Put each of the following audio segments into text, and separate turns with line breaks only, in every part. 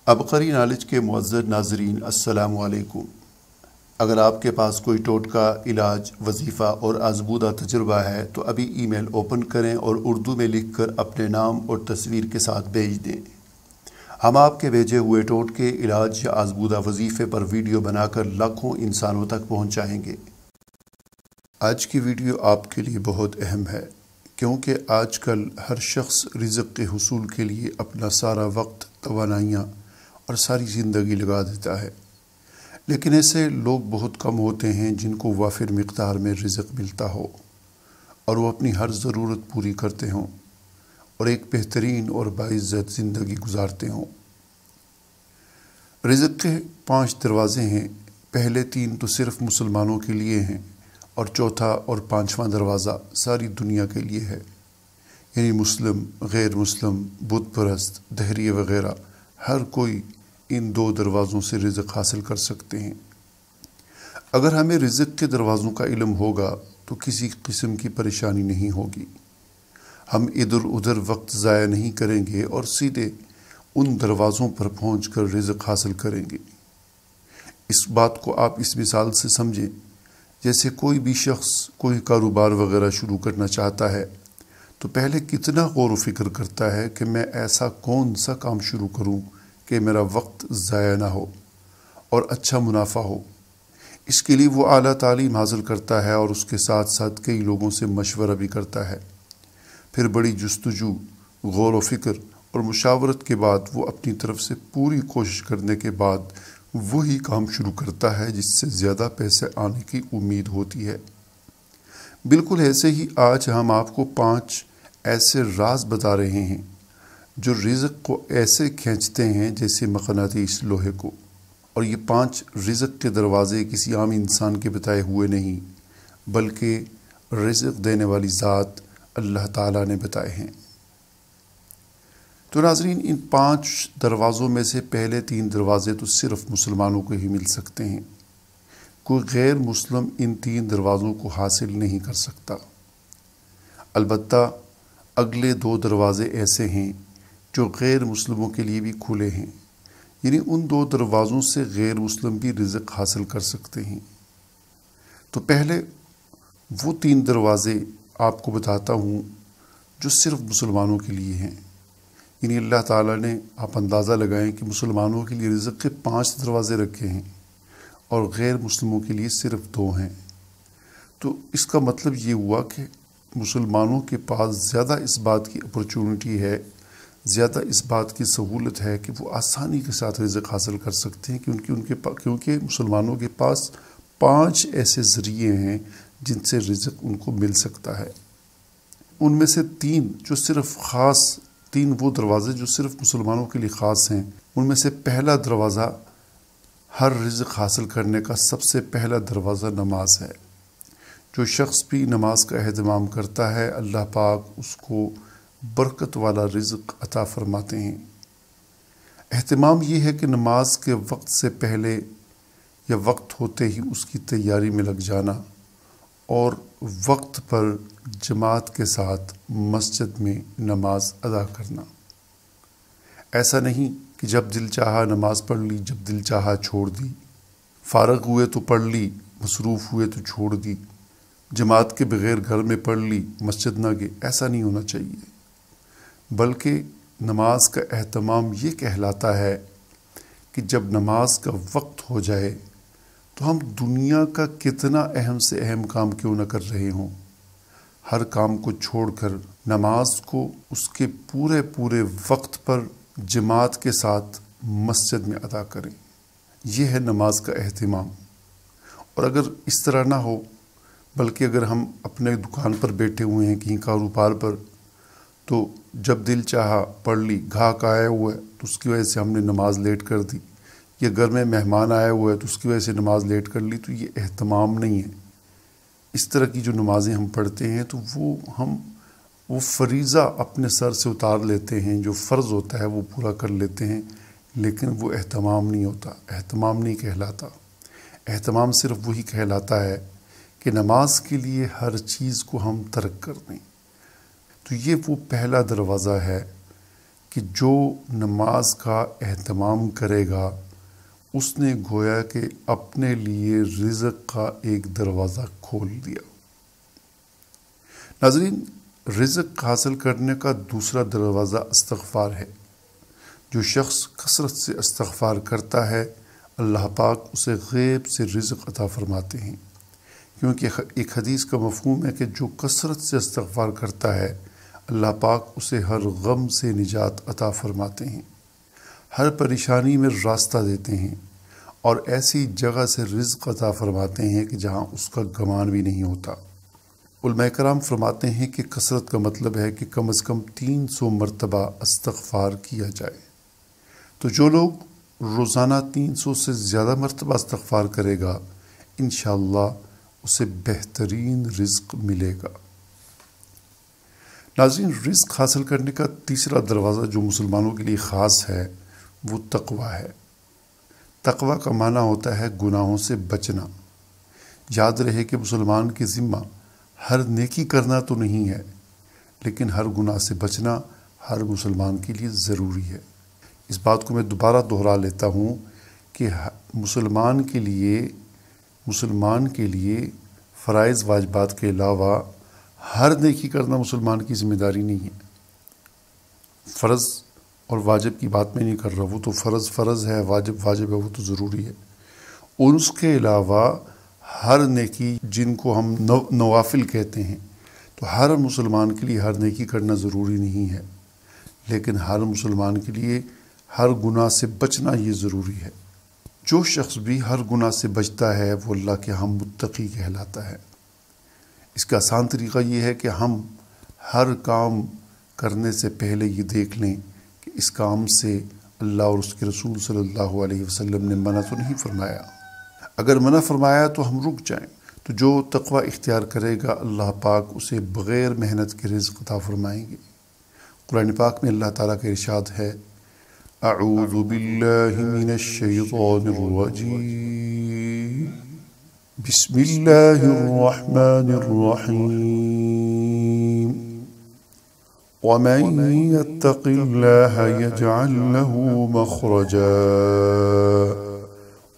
عبقری knowledge کے معزز ناظرین السلام علیکم۔ اگر آپ کے پاس کوئی ٹوٹکا، علاج، وظیفہ اور آزمودہ تجربہ ہے تو ابھی ای میل اوپن کریں اور اردو میں لکھ کر اپنے نام اور تصویر کے ساتھ بھیج دیں۔ ہم آپ کے بھیجے ہوئے ٹوٹکے، علاج یا آزمودہ وظیفے پر ویڈیو بنا کر لاکھوں انسانوں تک پہنچائیں گے۔ آج کی ویڈیو آپ کے لیے بہت اہم ہے کیونکہ آج کل ہر شخص رزق کے حصول کے لیے اپنا سارا وقت، توانائیاں اور ساری زندگی لگا دیتا ہے، لیکن ایسے لوگ بہت کم ہوتے ہیں جن کو وافر مقدار میں رزق ملتا ہو اور وہ اپنی ہر ضرورت پوری کرتے ہوں اور ایک بہترین اور باعزت زندگی گزارتے ہوں۔ رزق کے 5 دروازے ہیں، پہلے 3 تو صرف مسلمانوں کے لیے ہیں اور چوتھا اور 5واں دروازہ ساری دنیا کے لیے ہے، یعنی مسلم، غیر مسلم، بت پرست، دہریے وغیرہ ہر کوئی ان 2 دروازوں سے رزق حاصل کر سکتے ہیں۔ اگر ہمیں رزق کے دروازوں کا علم ہوگا تو کسی قسم کی پریشانی نہیں ہوگی، ہم ادھر ادھر وقت ضائع نہیں کریں گے اور سیدھے ان دروازوں پر پہنچ کر رزق حاصل کریں گے۔ اس بات کو آپ اس مثال سے سمجھیں، جیسے کوئی بھی شخص کوئی کاروبار وغیرہ شروع کرنا چاہتا ہے تو پہلے کتنا غور و فکر کرتا ہے کہ میں ایسا کون سا کام شروع کروں کہ میرا وقت ضائع نہ ہو اور اچھا منافع ہو۔ اس کے لیے وہ اعلیٰ تعلیم حاصل کرتا ہے اور اس کے ساتھ ساتھ کئی لوگوں سے مشورہ بھی کرتا ہے۔ پھر بڑی جستجو، غور و فکر اور مشاورت کے بعد وہ اپنی طرف سے پوری کوشش کرنے کے بعد وہی کام شروع کرتا ہے جس سے زیادہ پیسے آنے کی امید ہوتی ہے۔ بالکل ایسے ہی آج ہم آپ کو 5 ایسے راز بتا رہے ہیں جو رزق کو ایسے کھینچتے ہیں جیسے مقناطیس لوہے کو، اور یہ 5 رزق کے دروازے کسی عام انسان کے بتائے ہوئے نہیں بلکہ رزق دینے والی ذات اللہ تعالیٰ نے بتائے ہیں۔ تو ناظرین، ان 5 دروازوں میں سے پہلے 3 دروازے تو صرف مسلمانوں کو ہی مل سکتے ہیں، کوئی غیر مسلم ان 3 دروازوں کو حاصل نہیں کر سکتا۔ البتہ اگلے 2 دروازے ایسے ہیں جو غیر مسلموں کے لیے بھی کھلے ہیں، یعنی ان 2 دروازوں سے غیر مسلم بھی رزق حاصل کر سکتے ہیں۔ تو پہلے وہ 3 دروازے آپ کو بتاتا ہوں جو صرف مسلمانوں کے لیے ہیں، یعنی اللہ تعالیٰ نے، آپ اندازہ لگائیں کہ مسلمانوں کے لیے رزق کے 5 دروازے رکھے ہیں اور غیر مسلموں کے لیے صرف 2 ہیں۔ تو اس کا مطلب یہ ہوا کہ مسلمانوں کے پاس زیادہ اس بات کی اپرچونٹی ہے، زیادہ اس بات کی سہولت ہے کہ وہ آسانی کے ساتھ رزق حاصل کر سکتے ہیں، کیونکہ مسلمانوں کے پاس 5 ایسے ذریعے ہیں جن سے رزق ان کو مل سکتا ہے۔ ان میں سے 3 جو صرف خاص، 3 وہ دروازے جو صرف مسلمانوں کے لیے خاص ہیں، ان میں سے پہلا دروازہ، ہر رزق حاصل کرنے کا سب سے پہلا دروازہ نماز ہے۔ جو شخص بھی نماز کا اہتمام کرتا ہے اللہ پاک اس کو برکت والا رزق عطا فرماتے ہیں۔ اہتمام یہ ہے کہ نماز کے وقت سے پہلے یا وقت ہوتے ہی اس کی تیاری میں لگ جانا اور وقت پر جماعت کے ساتھ مسجد میں نماز ادا کرنا۔ ایسا نہیں کہ جب دل چاہا نماز پڑھ لی، جب دل چاہا چھوڑ دی، فارغ ہوئے تو پڑھ لی، مصروف ہوئے تو چھوڑ دی، جماعت کے بغیر گھر میں پڑھ لی، مسجد نہ گئے۔ ایسا نہیں ہونا چاہیے، بلکہ نماز کا اہتمام یہ کہلاتا ہے کہ جب نماز کا وقت ہو جائے تو ہم دنیا کا کتنا اہم سے اہم کام کیوں نہ کر رہے ہوں، ہر کام کو چھوڑ کر نماز کو اس کے پورے وقت پر جماعت کے ساتھ مسجد میں ادا کریں۔ یہ ہے نماز کا اہتمام۔ اور اگر اس طرح نہ ہو، بلکہ اگر ہم اپنے دکان پر بیٹھے ہوئے ہیں کہیں کاروبار پر، تو جب دل چاہا پڑھ لی، گاہک آیا ہوا ہے تو اس کی وجہ سے ہم نے نماز لیٹ کر دی، یا گھر میں مہمان آیا ہوا ہے تو اس کی وجہ سے نماز لیٹ کر لی، تو یہ اہتمام نہیں ہے۔ اس طرح کی جو نمازیں ہم پڑھتے ہیں تو وہ فریضہ اپنے سر سے اتار لیتے ہیں، جو فرض ہوتا ہے وہ پورا کر لیتے ہیں، لیکن وہ اہتمام نہیں ہوتا، اہتمام نہیں کہلاتا۔ اہتمام صرف وہی کہلاتا ہے کہ نماز کے لیے ہر چیز کو ہم ترک کر دیں۔ تو یہ وہ پہلا دروازہ ہے کہ جو نماز کا اہتمام کرے گا اس نے گویا کہ اپنے لیے رزق کا ایک دروازہ کھول دیا۔ ناظرین، رزق حاصل کرنے کا دوسرا دروازہ استغفار ہے۔ جو شخص کثرت سے استغفار کرتا ہے اللہ پاک اسے غیب سے رزق عطا فرماتے ہیں، کیونکہ ایک حدیث کا مفہوم ہے کہ جو کثرت سے استغفار کرتا ہے اللہ پاک اسے ہر غم سے نجات عطا فرماتے ہیں، ہر پریشانی میں راستہ دیتے ہیں اور ایسی جگہ سے رزق عطا فرماتے ہیں کہ جہاں اس کا گمان بھی نہیں ہوتا۔ علماء کرام فرماتے ہیں کہ کثرت کا مطلب ہے کہ کم از کم 300 مرتبہ استغفار کیا جائے۔ تو جو لوگ روزانہ 300 سے زیادہ مرتبہ استغفار کرے گا انشاءاللہ اسے بہترین رزق ملے گا۔ ناظرین، رزق حاصل کرنے کا تیسرا دروازہ جو مسلمانوں کے لیے خاص ہے وہ تقویٰ ہے۔ تقویٰ کا معنی ہوتا ہے گناہوں سے بچنا۔ یاد رہے کہ مسلمان کے ذمہ ہر نیکی کرنا تو نہیں ہے، لیکن ہر گناہ سے بچنا ہر مسلمان کے لیے ضروری ہے۔ اس بات کو میں دوبارہ دہرا لیتا ہوں کہ مسلمان کے لیے فرائض واجبات کے علاوہ ہر نیکی کرنا مسلمان کی ذمہ داری نہیں ہے۔ فرض اور واجب کی بات میں نہیں کر رہا، وہ تو فرض ہے، واجب ہے، وہ تو ضروری ہے۔ اور اس کے علاوہ ہر نیکی جن کو ہم نوافل کہتے ہیں، تو ہر مسلمان کے لیے ہر نیکی کرنا ضروری نہیں ہے، لیکن ہر مسلمان کے لیے ہر گناہ سے بچنا یہ ضروری ہے۔ جو شخص بھی ہر گناہ سے بچتا ہے وہ اللہ کے ہم متقی کہلاتا ہے۔ اس کا آسان طریقہ یہ ہے کہ ہم ہر کام کرنے سے پہلے یہ دیکھ لیں کہ اس کام سے اللہ اور اس کے رسول صلی اللہ علیہ وسلم نے منع تو نہیں فرمایا۔ اگر منع فرمایا تو ہم رک جائیں۔ تو جو تقوی اختیار کرے گا اللہ پاک اسے بغیر محنت کے رزق عطا فرمائیں گے۔ قرآن پاک میں اللہ تعالیٰ کا ارشاد ہے، اعوذ باللہ من الشیطان الرجیم، بسم اللہ الرحمن الرحیم، ومن يتق اللہ یجعل له مخرجا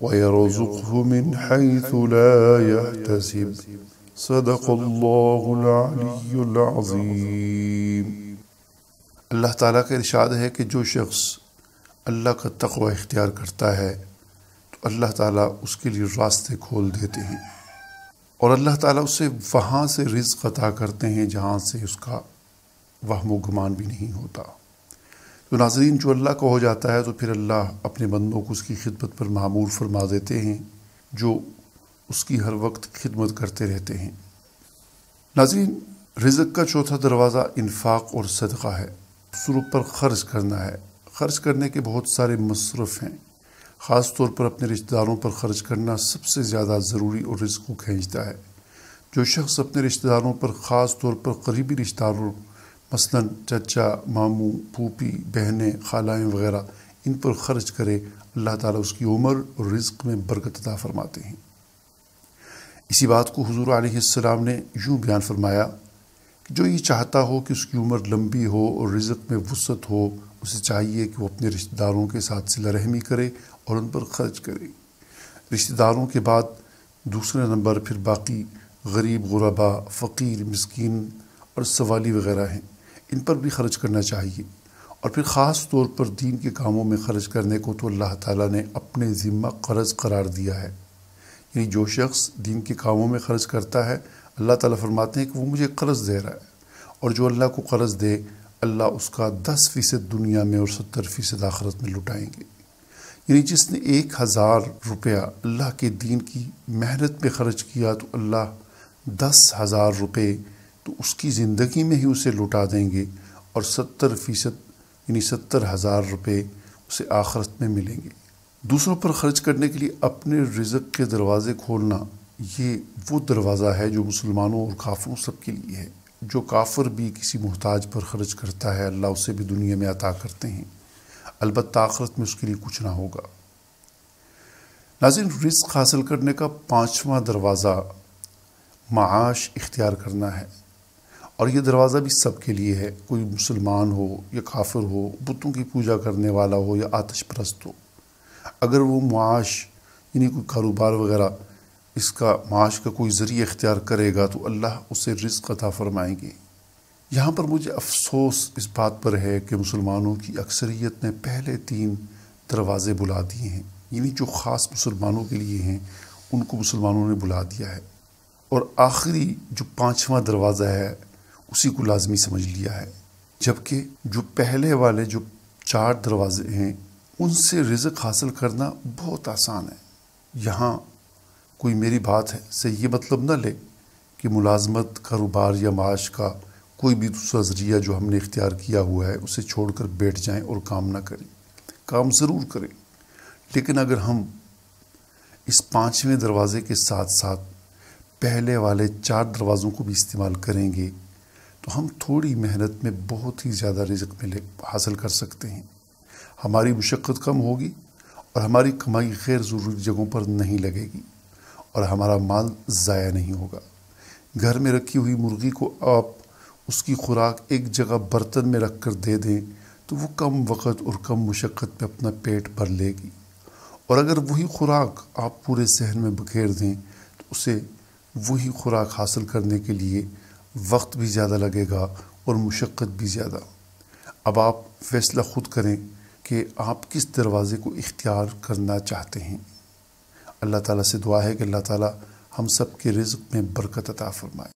وَيَرْزُقْهُ مِنْ حَيْثُ لَا يَحْتَسِبُ صدق اللہ العلی العظیم۔ اللہ تعالیٰ کا ارشاد ہے کہ جو شخص اللہ کا تقوی اختیار کرتا ہے تو اللہ تعالیٰ اس کے لیے راستے کھول دیتے ہیں، اور اللہ تعالیٰ اسے وہاں سے رزق عطا کرتے ہیں جہاں سے اس کا وہم و گمان بھی نہیں ہوتا۔ تو ناظرین، جو اللہ کا ہو جاتا ہے تو پھر اللہ اپنے بندوں کو اس کی خدمت پر معمور فرما دیتے ہیں، جو اس کی ہر وقت خدمت کرتے رہتے ہیں۔ ناظرین، رزق کا چوتھا دروازہ انفاق اور صدقہ ہے۔ دوسروں پر خرچ کرنا ہے۔ خرچ کرنے کے بہت سارے مصرف ہیں، خاص طور پر اپنے رشتہ داروں پر خرچ کرنا سب سے زیادہ ضروری اور رزق کو کھینچتا ہے۔ جو شخص اپنے رشتہ داروں پر، خاص طور پر قریبی رشتہ داروں مثلاً چچا، ماموں، پھوپھی، بہنیں، خالائیں وغیرہ، ان پر خرچ کرے اللہ تعالیٰ اس کی عمر اور رزق میں برکت عطا فرماتے ہیں۔ اسی بات کو حضور علیہ السلام نے یوں بیان فرمایا کہ جو یہ چاہتا ہو کہ اس کی عمر لمبی ہو اور رزق میں وسعت ہو، اسے چاہیے کہ وہ اپنے رشتہ داروں کے ساتھ صلہ رحمی کرے اور ان پر خرچ کرے۔ رشتہ داروں کے بعد دوسرے نمبر پھر باقی غریب، غربا، فقیر، مسکین اور سوالی وغیرہ ہیں، ان پر بھی خرچ کرنا چاہیے۔ اور پھر خاص طور پر دین کے کاموں میں خرچ کرنے کو تو اللہ تعالیٰ نے اپنے ذمہ قرض قرار دیا ہے۔ یعنی جو شخص دین کے کاموں میں خرچ کرتا ہے اللہ تعالیٰ فرماتے ہیں کہ وہ مجھے قرض دے رہا ہے، اور جو اللہ کو قرض دے اللہ اس کا 10% دنیا میں اور 70% آخرت میں لٹائیں گے۔ یعنی جس نے 1000 روپیہ اللہ کے دین کی محنت میں خرچ کیا تو اللہ 10,000 روپے تو اس کی زندگی میں ہی اسے لٹا دیں گے، اور 70% یعنی 70,000 روپے اسے آخرت میں ملیں گے۔ دوسروں پر خرچ کرنے کے لیے اپنے رزق کے دروازے کھولنا، یہ وہ دروازہ ہے جو مسلمانوں اور کافروں سب کے لیے ہے۔ جو کافر بھی کسی محتاج پر خرچ کرتا ہے اللہ اسے بھی دنیا میں عطا کرتے ہیں، البتہ آخرت میں اس کے لیے کچھ نہ ہوگا۔ ناظرین، رزق حاصل کرنے کا 5واں دروازہ معاش اختیار کرنا ہے، اور یہ دروازہ بھی سب کے لیے ہے، کوئی مسلمان ہو یا کافر ہو، بتوں کی پوجا کرنے والا ہو یا آتش پرست ہو، اگر وہ معاش یعنی کوئی کاروبار وغیرہ اس کا معاش کا کوئی ذریعہ اختیار کرے گا تو اللہ اسے رزق عطا فرمائیں گے۔ یہاں پر مجھے افسوس اس بات پر ہے کہ مسلمانوں کی اکثریت نے پہلے 3 دروازے بلا دیے ہیں، یعنی جو خاص مسلمانوں کے لیے ہیں ان کو مسلمانوں نے بلا دیا ہے، اور آخری جو 5واں دروازہ ہے اسی کو لازمی سمجھ لیا ہے، جبکہ جو پہلے والے جو 4 دروازے ہیں ان سے رزق حاصل کرنا بہت آسان ہے۔ یہاں کوئی میری بات ہے سے یہ مطلب نہ لے کہ ملازمت، کاروبار یا معاش کا کوئی بھی دوسرا ذریعہ جو ہم نے اختیار کیا ہوا ہے اسے چھوڑ کر بیٹھ جائیں اور کام نہ کریں۔ کام ضرور کریں، لیکن اگر ہم اس 5ویں دروازے کے ساتھ ساتھ پہلے والے 4 دروازوں کو بھی استعمال کریں گے تو ہم تھوڑی محنت میں بہت ہی زیادہ رزق حاصل کر سکتے ہیں۔ ہماری مشقت کم ہوگی اور ہماری کمائی غیر ضروری جگہوں پر نہیں لگے گی اور ہمارا مال ضائع نہیں ہوگا۔ گھر میں رکھی ہوئی مرغی کو آپ اس کی خوراک ایک جگہ برتن میں رکھ کر دے دیں تو وہ کم وقت اور کم مشقت میں اپنا پیٹ بھر لے گی، اور اگر وہی خوراک آپ پورے صحن میں بکھیر دیں تو اسے وہی خوراک حاصل کرنے کے لیے وقت بھی زیادہ لگے گا اور مشقت بھی زیادہ۔ اب آپ فیصلہ خود کریں کہ آپ کس دروازے کو اختیار کرنا چاہتے ہیں۔ اللہ تعالیٰ سے دعا ہے کہ اللہ تعالیٰ ہم سب کے رزق میں برکت عطا فرمائے۔